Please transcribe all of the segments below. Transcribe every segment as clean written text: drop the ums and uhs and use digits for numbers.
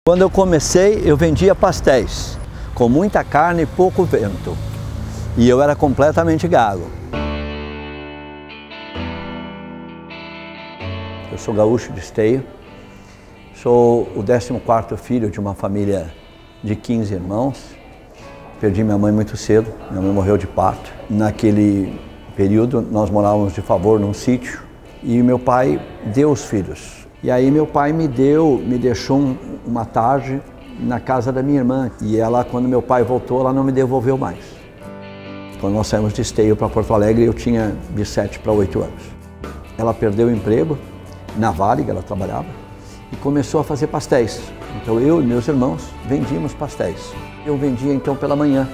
Quando eu comecei, eu vendia pastéis, com muita carne e pouco vento. E eu era completamente gago. Eu sou gaúcho de Esteio, sou o 14º filho de uma família de 15 irmãos. Perdi minha mãe muito cedo, minha mãe morreu de parto. Naquele período, nós morávamos de favor num sítio e meu pai deu os filhos. E aí meu pai me deixou uma tarde na casa da minha irmã. E ela, quando meu pai voltou, ela não me devolveu mais. Quando nós saímos de Esteio para Porto Alegre, eu tinha de 7 para 8 anos. Ela perdeu o emprego na Varig, ela trabalhava, e começou a fazer pastéis. Então eu e meus irmãos vendíamos pastéis. Eu vendia então pela manhã,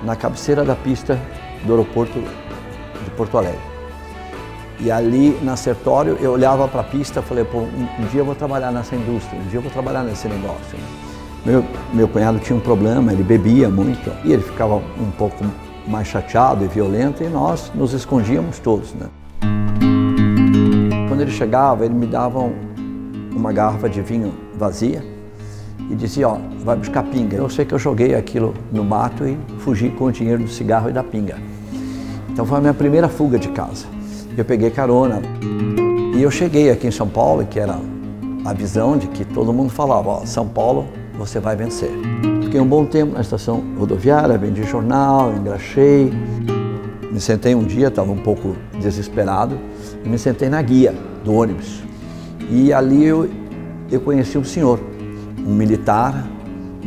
na cabeceira da pista do aeroporto de Porto Alegre. E ali na Sertório eu olhava para a pista e falei, pô, um dia eu vou trabalhar nessa indústria, um dia eu vou trabalhar nesse negócio. Meu cunhado tinha um problema, ele bebia muito e ele ficava um pouco mais chateado e violento e nós nos escondíamos todos, né? Quando ele chegava, ele me dava uma garrafa de vinho vazia e dizia, ó, vai buscar pinga. Eu sei que eu joguei aquilo no mato e fugi com o dinheiro do cigarro e da pinga. Então foi a minha primeira fuga de casa. Eu peguei carona e eu cheguei aqui em São Paulo, que era a visão de que todo mundo falava, ó, São Paulo, você vai vencer. Fiquei um bom tempo na estação rodoviária, vendi jornal, engraxei. Me sentei um dia, estava um pouco desesperado, e me sentei na guia do ônibus. E ali eu conheci um senhor, um militar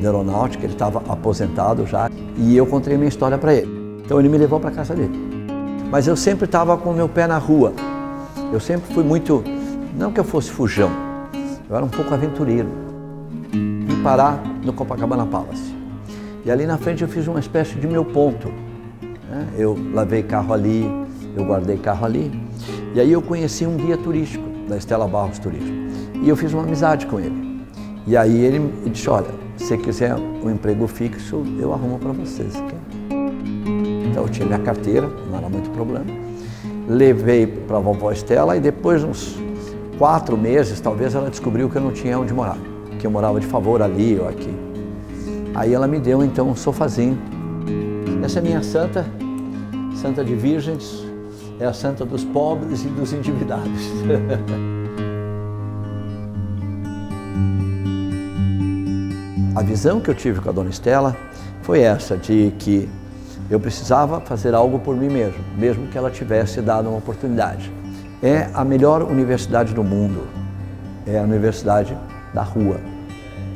da aeronáutica, ele estava aposentado já, e eu contei minha história para ele. Então ele me levou para a casa dele. Mas eu sempre estava com o meu pé na rua. Eu sempre fui muito, não que eu fosse fujão, eu era um pouco aventureiro. Vim parar no Copacabana Palace. E ali na frente eu fiz uma espécie de meu ponto. Eu lavei carro ali, eu guardei carro ali. E aí eu conheci um guia turístico, da Estela Barros Turismo. E eu fiz uma amizade com ele. E aí ele disse, olha, se você quiser um emprego fixo, eu arrumo para você. Então eu tinha minha carteira, não era muito problema. Levei para a vovó Estela e depois de uns 4 meses, talvez ela descobriu que eu não tinha onde morar. Que eu morava de favor ali ou aqui. Aí ela me deu então um sofazinho. Essa é minha santa, santa de virgens, é a santa dos pobres e dos endividados. A visão que eu tive com a dona Estela foi essa, de que eu precisava fazer algo por mim mesmo, mesmo que ela tivesse dado uma oportunidade. É a melhor universidade do mundo, é a universidade da rua,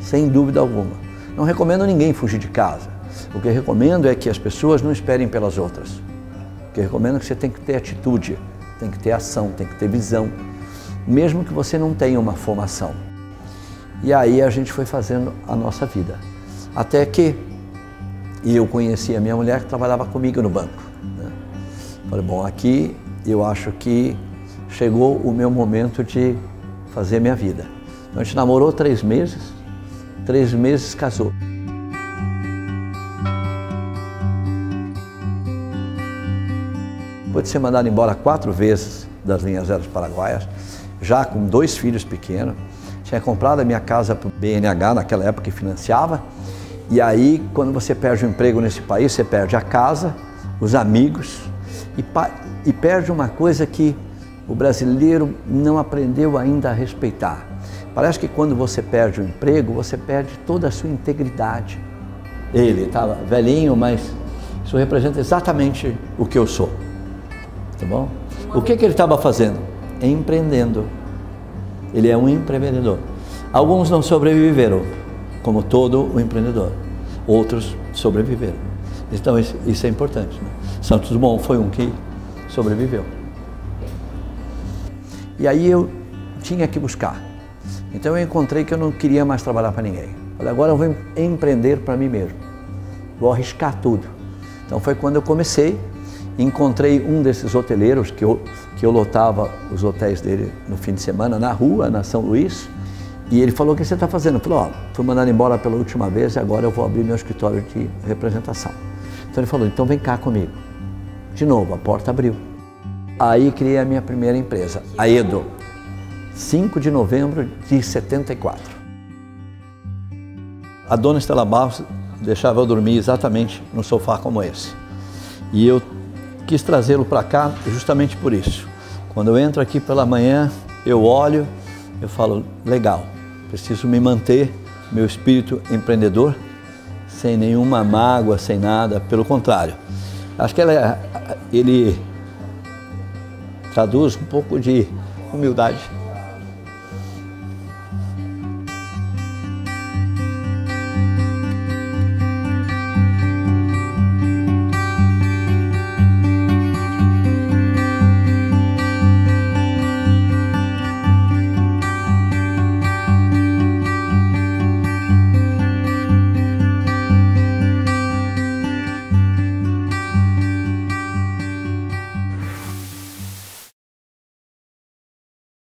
sem dúvida alguma. Não recomendo ninguém fugir de casa. O que eu recomendo é que as pessoas não esperem pelas outras. O que eu recomendo é que você tem que ter atitude, tem que ter ação, tem que ter visão, mesmo que você não tenha uma formação. E aí a gente foi fazendo a nossa vida. Até que eu conheci a minha mulher que trabalhava comigo no banco, né? Falei, bom, aqui eu acho que chegou o meu momento de fazer minha vida. Então a gente namorou 3 meses, 3 meses casou. Depois de ser mandado embora 4 vezes das linhas aéreas paraguaias, já com 2 filhos pequenos, tinha comprado a minha casa para o BNH, naquela época que financiava, e aí quando você perde o emprego nesse país, você perde a casa, os amigos, e perde uma coisa que o brasileiro não aprendeu ainda a respeitar. Parece que quando você perde o emprego, você perde toda a sua integridade. Ele estava velhinho, mas isso representa exatamente o que eu sou. Tá bom? O que ele estava fazendo? Empreendendo. Ele é um empreendedor. Alguns não sobreviveram, como todo o empreendedor. Outros sobreviveram. Então isso é importante, né? Santos Dumont foi um que sobreviveu. E aí eu tinha que buscar. Então eu encontrei que eu não queria mais trabalhar para ninguém. Falei, agora eu vou empreender para mim mesmo. Vou arriscar tudo. Então foi quando eu comecei. Encontrei um desses hoteleiros que eu lotava os hotéis dele no fim de semana, na rua, na São Luís. E ele falou, o que você está fazendo? Eu falei, ó, fui mandado embora pela última vez e agora eu vou abrir meu escritório de representação. Então ele falou, então vem cá comigo. De novo, a porta abriu. Aí criei a minha primeira empresa, a Edo, 5 de novembro de 74. a dona Estela Barros deixava eu dormir exatamente no sofá como esse. E eu quis trazê-lo para cá justamente por isso. Quando eu entro aqui pela manhã, eu olho, eu falo, legal, preciso me manter, meu espírito empreendedor, sem nenhuma mágoa, sem nada, pelo contrário. Acho que ele traduz um pouco de humildade.